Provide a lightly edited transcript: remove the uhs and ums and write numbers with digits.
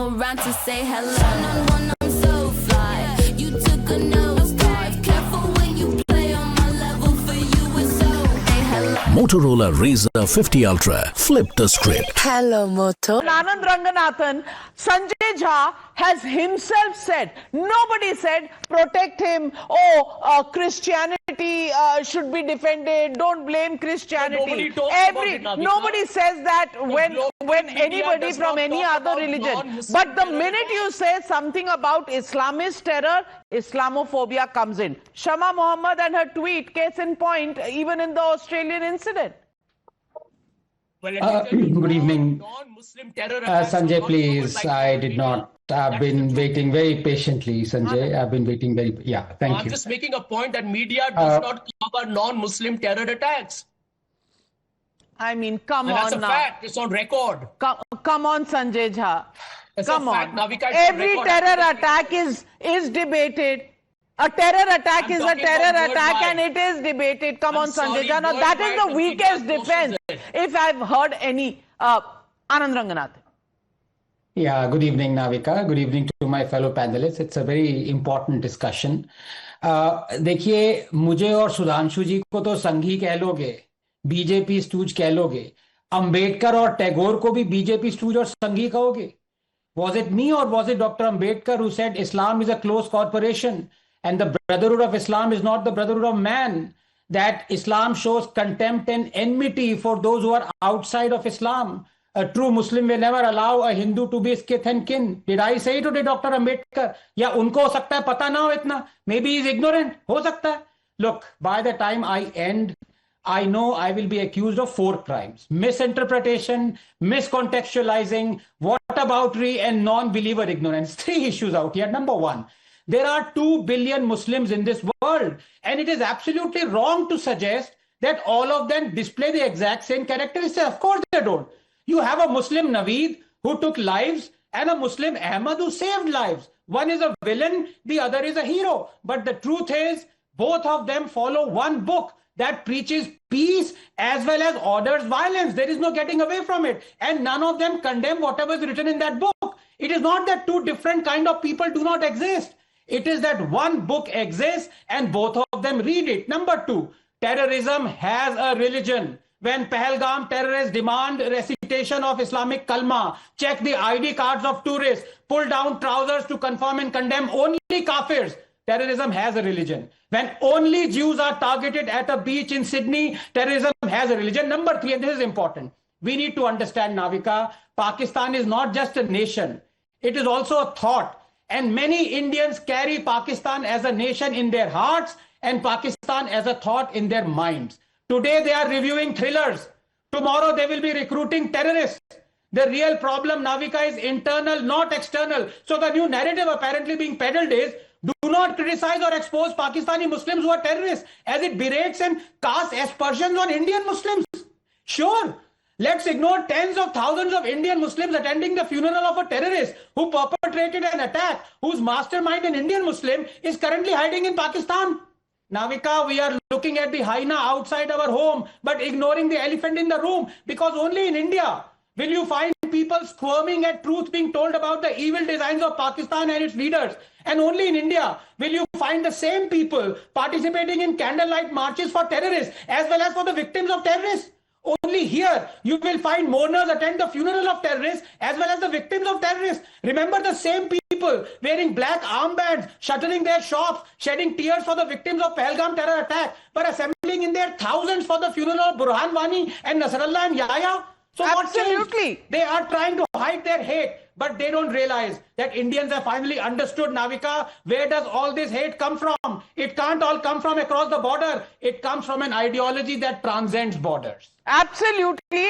around to say hello. One, I'm so fly. You took a nosedive. Careful when you play on my level. For you it's so. Hey, hello. Motorola Razr 50 Ultra. Flip the script. Hello, Moto. Anand Ranganathan, Sanjay Jha has himself said, nobody said protect him, Christianity should be defended, don't blame Christianity. Nobody says that when anybody from any other religion. But the minute you say something about Islamist terror, Islamophobia comes in. Shama Muhammad and her tweet, case in point, even in the Australian incident. Well, good evening. Sanjay, please, I did not. I've been waiting very patiently, Sanjay. I've been waiting thank you. I'm just making a point that media does not cover non-Muslim terror attacks. I mean, come on That's a now. fact. It's on record. Come on, Sanjay Jha. Come on. Every terror attack is debated. A terror attack is a terror attack and it is debated. Come on, Sanjay Jha. Now, that is the weakest defense, if I've heard any. Anand Ranganathan. Yeah, good evening, Navika. Good evening to my fellow panelists. It's a very important discussion. देखिए, मुझे और सुधांशु जी को तो संघी कह लोगे, BJP stooge कह लोगे, अंबेडकर और टैगोर को भी बीजेपी स्टूज और संघी कहोगे. Was it me or was it Dr. Ambedkar who said Islam is a closed corporation and the brotherhood of Islam is not the brotherhood of man? That Islam shows contempt and enmity for those who are outside of Islam. A true Muslim will never allow a Hindu to be his kith and kin. Did I say it or did Dr. Ambedkar? या उनको हो सकता है पता ना हो इतना. Maybe he's ignorant. हो सकता है. Look, by the time I end, I know I will be accused of 4 crimes. Misinterpretation, miscontextualizing, whataboutery, and non-believer ignorance. 3 issues out here. Number 1, there are 2 billion Muslims in this world. And it is absolutely wrong to suggest that all of them display the exact same characteristics. Of course they don't. You have a Muslim Naveed who took lives and a Muslim Ahmad who saved lives. One is a villain, the other is a hero. But the truth is, both of them follow one book that preaches peace as well as orders violence. There is no getting away from it. And none of them condemn whatever is written in that book. It is not that 2 different kind of people do not exist. It is that one book exists and both of them read it. Number 2, terrorism has a religion. When Pahalgam terrorists demand recitation of Islamic Kalma, check the ID cards of tourists, pull down trousers to confirm and condemn only kafirs, terrorism has a religion. When only Jews are targeted at a beach in Sydney, terrorism has a religion. Number 3, and this is important, we need to understand, Navika, Pakistan is not just a nation. It is also a thought. And many Indians carry Pakistan as a nation in their hearts and Pakistan as a thought in their minds. Today they are reviewing thrillers. Tomorrow they will be recruiting terrorists. The real problem, Navika, is internal, not external. So the new narrative apparently being peddled is, do not criticize or expose Pakistani Muslims who are terrorists, as it berates and casts aspersions on Indian Muslims. Sure, let's ignore tens of thousands of Indian Muslims attending the funeral of a terrorist who perpetrated an attack, whose mastermind, an Indian Muslim, is currently hiding in Pakistan. Navika, we are looking at the hyena outside our home, but ignoring the elephant in the room, because only in India will you find people squirming at truth being told about the evil designs of Pakistan and its leaders. And only in India will you find the same people participating in candlelight marches for terrorists as well as for the victims of terrorists. Only here you will find mourners attend the funeral of terrorists as well as the victims of terrorists. Remember the same people wearing black armbands, shuttering their shops, shedding tears for the victims of Pahalgam terror attack, but assembling in their thousands for the funeral of Burhan Wani and Nasrallah and Yahya. So absolutely, they are trying to hide their hate, but they don't realize that Indians have finally understood, Navika, where does all this hate come from? It can't all come from across the border. It comes from an ideology that transcends borders. Absolutely.